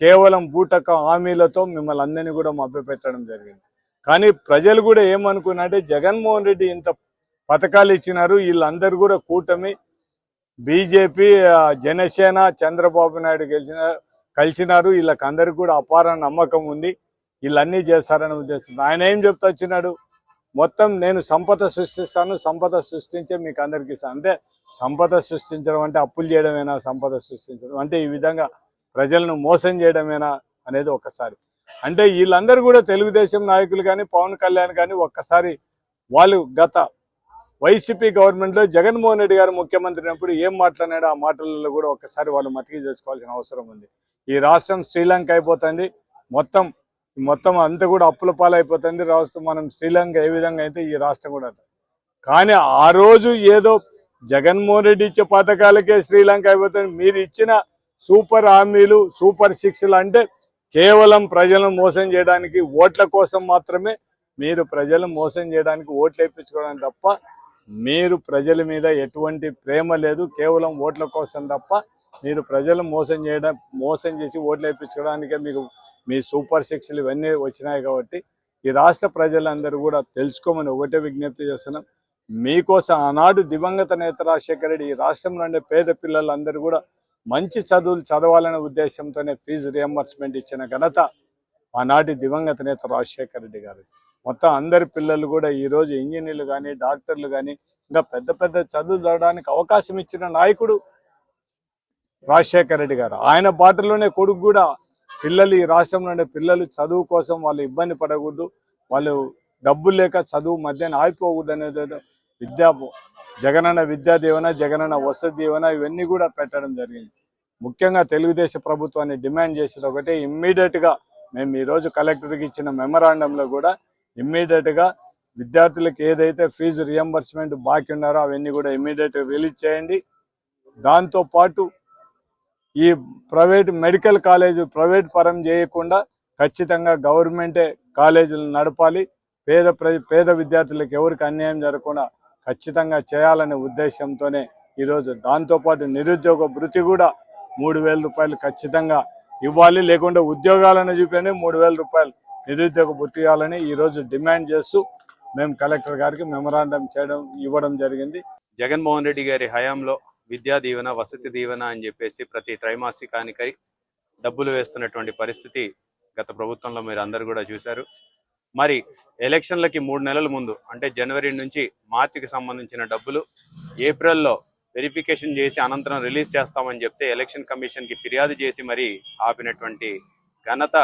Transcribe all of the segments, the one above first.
కేవలం బూటక హామీలతో మిమ్మల్ని అందరినీ కూడా మభ్యపెట్టడం జరిగింది. కానీ ప్రజలు కూడా ఏమనుకున్నారంటే జగన్మోహన్ రెడ్డి ఇంత పథకాలు ఇచ్చినారు, వీళ్ళందరూ కూడా కూటమి బీజేపీ జనసేన చంద్రబాబు నాయుడు కలిసినారు, వీళ్ళకందరికి కూడా అపార నమ్మకం ఉంది, వీళ్ళన్నీ చేస్తారని ఉద్దేశం. ఆయన ఏం చెప్తా వచ్చినాడు, మొత్తం నేను సంపద సృష్టిస్తాను, సంపద సృష్టించే మీకు అందరికి ఇస్తాను. అంటే సంపద సృష్టించడం అంటే అప్పులు చేయడమేనా? సంపద సృష్టించడం అంటే ఈ విధంగా ప్రజలను మోసం చేయడమేనా అనేది ఒక్కసారి. అంటే వీళ్ళందరూ కూడా తెలుగుదేశం నాయకులు కానీ పవన్ కళ్యాణ్ కానీ ఒక్కసారి వాళ్ళు గత వైసీపీ గవర్నమెంట్లో జగన్మోహన్ రెడ్డి గారు ముఖ్యమంత్రి అయినప్పుడు ఏం మాట్లాడినాడో ఆ మాటలలో కూడా ఒక్కసారి వాళ్ళు మతికి చేసుకోవాల్సిన అవసరం ఉంది. ఈ రాష్ట్రం శ్రీలంక అయిపోతుంది, మొత్తం అంతా కూడా అప్పుల పాలైపోతుంది రాష్ట్రం. మనం శ్రీలంక ఏ విధంగా అయితే ఈ రాష్ట్రం కూడా. కానీ ఆ రోజు ఏదో జగన్మోహన్ రెడ్డి ఇచ్చే పథకాలకే శ్రీలంక అయిపోతుంది. మీరు ఇచ్చిన సూపర్ హామీలు సూపర్ సిక్స్లు అంటే కేవలం ప్రజలను మోసం చేయడానికి, ఓట్ల కోసం మాత్రమే. మీరు ప్రజలను మోసం చేయడానికి ఓట్లు వేయించుకోవడానికి తప్ప మీరు ప్రజల మీద ఎటువంటి ప్రేమ లేదు, కేవలం ఓట్ల కోసం తప్ప. మీరు ప్రజలు మోసం చేసి ఓట్లు వేయించుకోవడానికే మీకు మీ సూపర్ సిక్స్లు ఇవన్నీ వచ్చినాయి. కాబట్టి ఈ రాష్ట్ర ప్రజలందరూ కూడా తెలుసుకోమని ఒకటే విజ్ఞప్తి చేస్తున్నాం. మీకోసం ఆనాడు దివంగత నేత రాజశేఖర రెడ్డి ఈ రాష్ట్రంలో ఉండే పేద పిల్లలందరూ కూడా మంచి చదువులు చదవాలనే ఉద్దేశంతోనే ఫీజు రియంబర్స్మెంట్ ఇచ్చిన ఘనత ఆనాటి దివంగత నేత రాజశేఖర రెడ్డి గారు. మొత్తం అందరి పిల్లలు కూడా ఈరోజు ఇంజనీర్లు కానీ డాక్టర్లు కానీ ఇంకా పెద్ద పెద్ద చదువులు చదవడానికి అవకాశం ఇచ్చిన నాయకుడు రాజశేఖర రెడ్డి గారు. ఆయన బాటలోనే కొడుకు కూడా పిల్లలు ఈ రాష్ట్రంలో ఉండే పిల్లలు చదువు కోసం వాళ్ళు ఇబ్బంది పడకూడదు, వాళ్ళు డబ్బులు లేక చదువు మధ్యాహ్నం ఆగిపోకూడదు అనేది జగనన్న విద్యా దీవెన, జగనన్న వసతి దీవెన ఇవన్నీ కూడా పెట్టడం జరిగింది. ముఖ్యంగా తెలుగుదేశం ప్రభుత్వాన్ని డిమాండ్ చేసేది ఒకటే, ఇమ్మీడియట్గా మేము ఈరోజు కలెక్టర్కి ఇచ్చిన మెమరాండంలో కూడా ఇమ్మీడియట్గా విద్యార్థులకు ఏదైతే ఫీజు రియంబర్స్మెంట్ బాకీ ఉన్నారో అవన్నీ కూడా ఇమ్మీడియట్గా రిలీజ్ చేయండి. దాంతోపాటు ఈ ప్రైవేట్ మెడికల్ కాలేజీ ప్రైవేట్ పరం చేయకుండా ఖచ్చితంగా గవర్నమెంటే కాలేజీలు నడపాలి. పేద విద్యార్థులకు ఎవరికి అన్యాయం జరగకుండా ఖచ్చితంగా చేయాలనే ఉద్దేశంతోనే ఈరోజు. దాంతోపాటు నిరుద్యోగ భృతి కూడా 3,000 రూపాయలు ఖచ్చితంగా ఇవ్వాలి, లేకుంటే ఉద్యోగాలను చూపని 3,000 రూపాయలు నిరుద్యోగ భృతి ఇవ్వాలని ఈరోజు డిమాండ్ చేస్తూ మేము కలెక్టర్ గారికి మెమరాండం ఇవ్వడం జరిగింది. జగన్మోహన్ రెడ్డి గారి హయాంలో విద్యా దీవెన, వసతి దీవెన అని చెప్పేసి ప్రతి త్రైమాసికానికి డబ్బులు వేస్తున్నటువంటి పరిస్థితి గత ప్రభుత్వంలో మీరు అందరూ కూడా చూశారు. మరి ఎలక్షన్లకి 3 నెలల ముందు అంటే జనవరి నుంచి మార్చికి సంబంధించిన డబ్బులు ఏప్రిల్లో వెరిఫికేషన్ చేసి అనంతరం రిలీజ్ చేస్తామని చెప్తే ఎలక్షన్ కమిషన్కి ఫిర్యాదు చేసి మరి ఆపినటువంటి ఘనత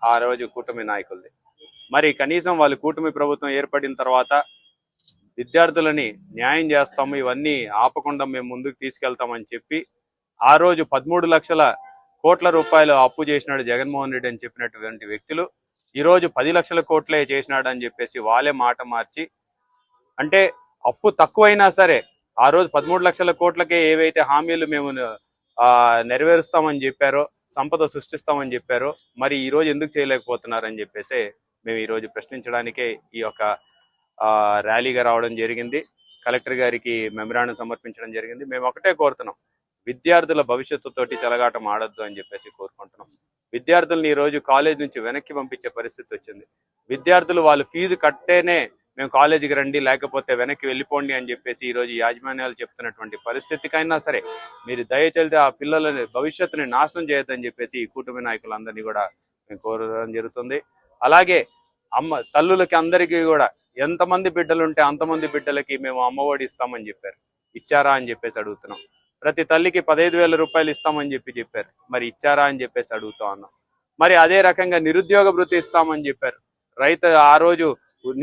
ఆ రోజు కూటమి నాయకులది. మరి కనీసం వాళ్ళు కూటమి ప్రభుత్వం ఏర్పడిన తర్వాత విద్యార్థులని న్యాయం చేస్తాము, ఇవన్నీ ఆపకుండా మేము ముందుకు తీసుకెళ్తామని చెప్పి ఆ రోజు 13 లక్షల కోట్ల రూపాయలు అప్పు చేసినాడు జగన్మోహన్ రెడ్డి అని చెప్పినటువంటి వ్యక్తులు ఈరోజు 10 లక్షల కోట్లే చేసినాడు అని చెప్పేసి వాళ్ళే మాట మార్చి, అంటే అప్పు తక్కువైనా సరే ఆ రోజు 13 లక్షల కోట్లకే ఏవైతే హామీలు మేము నెరవేరుస్తామని చెప్పారో, సంపద సృష్టిస్తామని చెప్పారో, మరి ఈ రోజు ఎందుకు చేయలేకపోతున్నారని చెప్పేసి మేము ఈరోజు ప్రశ్నించడానికే ఈ యొక్క ర్యాలీగా రావడం జరిగింది. కలెక్టర్ గారికి మెమరాండం సమర్పించడం జరిగింది. మేము ఒకటే కోరుతున్నాం, విద్యార్థుల భవిష్యత్తుతోటి చెలగాటం ఆడొద్దు అని చెప్పేసి కోరుకుంటున్నాం. విద్యార్థులను ఈ రోజు కాలేజ్ నుంచి వెనక్కి పంపించే పరిస్థితి వచ్చింది. విద్యార్థులు వాళ్ళు ఫీజు కట్టేనే మేము కాలేజీకి రండి, లేకపోతే వెనక్కి వెళ్ళిపోండి అని చెప్పేసి ఈరోజు యాజమాన్యాలు చెప్తున్నటువంటి పరిస్థితికైనా సరే మీరు దయచేసి ఆ పిల్లల భవిష్యత్తుని నాశనం చేయొద్దని చెప్పేసి ఈ కూటమి నాయకులందరినీ కూడా మేము కోరడం జరుగుతుంది. అలాగే తల్లులకి అందరికీ కూడా ఎంతమంది బిడ్డలు ఉంటే అంతమంది బిడ్డలకి మేము అమ్మఒడి ఇస్తామని చెప్పారు, ఇచ్చారా అని చెప్పేసి అడుగుతున్నాం. ప్రతి తల్లికి 15,000 రూపాయలు ఇస్తామని చెప్పారు, మరి ఇచ్చారా అని చెప్పేసి అడుగుతా ఉన్నాం. మరి అదే రకంగా నిరుద్యోగ భృతి ఇస్తామని చెప్పారు. ఆ రోజు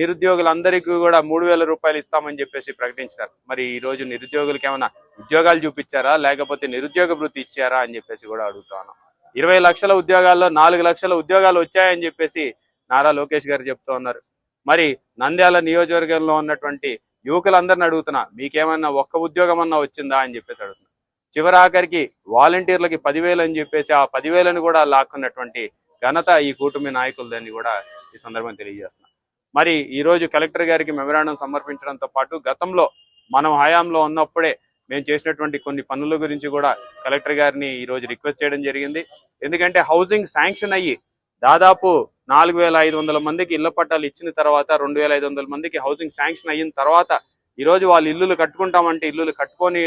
నిరుద్యోగులందరికీ కూడా 3,000 రూపాయలు ఇస్తామని చెప్పేసి ప్రకటించారు. మరి ఈ రోజు నిరుద్యోగులకి ఏమైనా ఉద్యోగాలు చూపించారా, లేకపోతే నిరుద్యోగ భృతి ఇచ్చారా అని చెప్పేసి కూడా అడుగుతా ఉన్నాం. 20 లక్షల ఉద్యోగాల్లో 4 లక్షల ఉద్యోగాలు వచ్చాయని చెప్పేసి నారా లోకేష్ గారు చెప్తూ ఉన్నారు. మరి నంద్యాల నియోజకవర్గంలో ఉన్నటువంటి యువకులందరిని అడుగుతున్నా, మీకేమన్నా ఒక్క ఉద్యోగం అన్నా వచ్చిందా అని చెప్పేసి అడుగుతున్నా. చివరాఖరికి వాలంటీర్లకి 10,000 అని చెప్పేసి ఆ 10,000ని కూడా లాక్కున్నటువంటి ఘనత ఈ కూటమి నాయకులదని కూడా ఈ సందర్భంగా తెలియజేస్తున్నా. మరి ఈరోజు కలెక్టర్ గారికి మెమరాండం సమర్పించడంతో పాటు గతంలో మనం హయాంలో ఉన్నప్పుడే మేము చేసినటువంటి కొన్ని పనుల గురించి కూడా కలెక్టర్ గారిని ఈరోజు రిక్వెస్ట్ చేయడం జరిగింది. ఎందుకంటే హౌసింగ్ శాంక్షన్ అయ్యి దాదాపు 4,500 మందికి ఇళ్ల పట్టాలు ఇచ్చిన తర్వాత 2,500 మందికి హౌసింగ్ శాంక్షన్ అయిన తర్వాత ఈరోజు వాళ్ళు ఇల్లులు కట్టుకుంటామంటే ఇల్లులు కట్టుకొని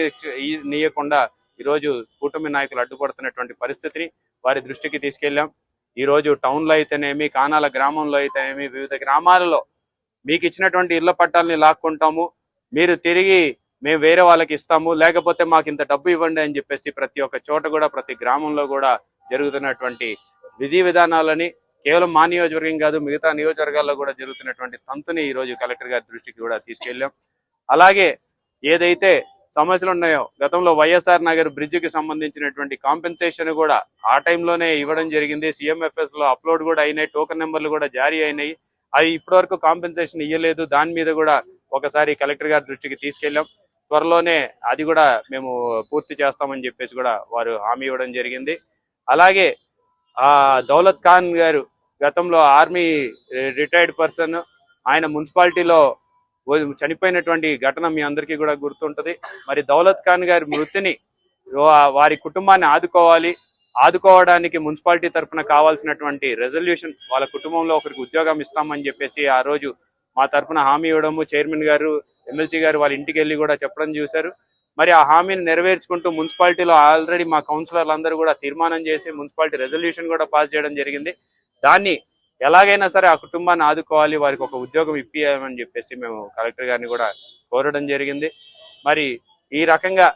నీయకుండా ఈరోజు కూటమి నాయకులు అడ్డుపడుతున్నటువంటి పరిస్థితిని వారి దృష్టికి తీసుకెళ్లాం. ఈరోజు టౌన్లో అయితేనేమి, కానాల గ్రామంలో అయితేనేమి, వివిధ గ్రామాలలో మీకు ఇచ్చినటువంటి ఇళ్ల పట్టాలని లాక్కుంటాము, మీరు తిరిగి మేము వేరే వాళ్ళకి ఇస్తాము, లేకపోతే మాకు ఇంత డబ్బు ఇవ్వండి అని చెప్పేసి ప్రతి ఒక్క చోట కూడా, ప్రతి గ్రామంలో కూడా జరుగుతున్నటువంటి విధి విధానాలని కేవలం మా నియోజకవర్గం కాదు మిగతా నియోజకవర్గాల్లో కూడా జరుగుతున్నటువంటి తంతుని ఈరోజు కలెక్టర్ గారి దృష్టికి కూడా తీసుకెళ్లాం. అలాగే ఏదైతే సమస్యలు ఉన్నాయో గతంలో వైఎస్ఆర్ నగర్ బ్రిడ్జికి సంబంధించినటువంటి కాంపెన్సేషన్ కూడా ఆ టైంలోనే ఇవ్వడం జరిగింది. CMFS లో అప్లోడ్ కూడా అయినాయి, టోకెన్ నెంబర్లు కూడా జారీ అయినాయి. అవి ఇప్పటివరకు కాంపెన్సేషన్ ఇవ్వలేదు. దాని మీద కూడా ఒకసారి కలెక్టర్ గారి దృష్టికి తీసుకెళ్లాం. త్వరలోనే అది కూడా మేము పూర్తి చేస్తామని చెప్పేసి కూడా వారు హామీ ఇవ్వడం జరిగింది. అలాగే దౌలత్ ఖాన్ గారు గతంలో ఆర్మీ రిటైర్డ్ పర్సన్, ఆయన మున్సిపాలిటీలో చనిపోయినటువంటి ఘటన మీ అందరికీ కూడా గుర్తుంటది. మరి దౌలత్ ఖాన్ గారి మృతిని వారి కుటుంబాన్ని ఆదుకోవడానికి మున్సిపాలిటీ తరఫున కావాల్సినటువంటి రెజల్యూషన్, వాళ్ళ కుటుంబంలో ఒకరికి ఉద్యోగం ఇస్తామని చెప్పేసి ఆ రోజు మా తరఫున హామీ ఇవ్వడము, చైర్మన్ గారు, ఎమ్మెల్సీ గారు వాళ్ళ ఇంటికి వెళ్ళి కూడా చెప్పడం చూశారు. మరి ఆ హామీని నెరవేర్చుకుంటూ మున్సిపాలిటీలో ఆల్రెడీ మా కౌన్సిలర్లు అందరూ కూడా తీర్మానం చేసి మున్సిపాలిటీ రెజల్యూషన్ కూడా పాస్ చేయడం జరిగింది. దాన్ని ఎలాగైనా సరే ఆ కుటుంబాన్ని ఆదుకోవాలి, వారికి ఒక ఉద్యోగం ఇప్పియాలని చెప్పేసి మేము కలెక్టర్ గారిని కూడా కోరడం జరిగింది. మరి ఈ రకంగా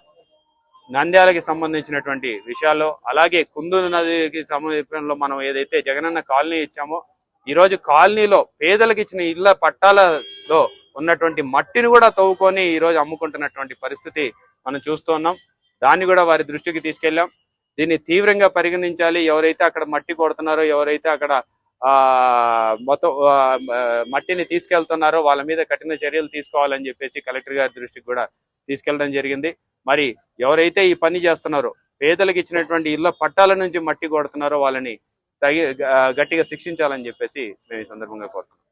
నంద్యాలకి సంబంధించినటువంటి విషయాల్లో, అలాగే కుందూరు నదికి సమీపంలో మనం ఏదైతే జగనన్న కాలనీ ఇచ్చామో, ఈరోజు కాలనీలో పేదలకు ఇచ్చిన ఇళ్ల పట్టాలలో ఉన్నటువంటి మట్టిని కూడా తవ్వుకొని ఈరోజు అమ్ముకుంటున్నటువంటి పరిస్థితి మనం చూస్తున్నాం. దాన్ని కూడా వారి దృష్టికి తీసుకెళ్లాం. దీన్ని తీవ్రంగా పరిగణించాలి. ఎవరైతే అక్కడ మట్టి కొడుతున్నారో, ఎవరైతే అక్కడ మొత్తం మట్టిని తీసుకెళ్తున్నారో వాళ్ళ మీద కఠిన చర్యలు తీసుకోవాలని చెప్పేసి కలెక్టర్ గారి దృష్టికి కూడా తీసుకెళ్లడం జరిగింది. మరి ఎవరైతే ఈ పని చేస్తున్నారో, పేదలకు ఇచ్చినటువంటి ఇళ్ల పట్టాల నుంచి మట్టి కొడుతున్నారో వాళ్ళని గట్టిగా శిక్షించాలని చెప్పేసి మేము ఈ సందర్భంగా కోరుతున్నాం.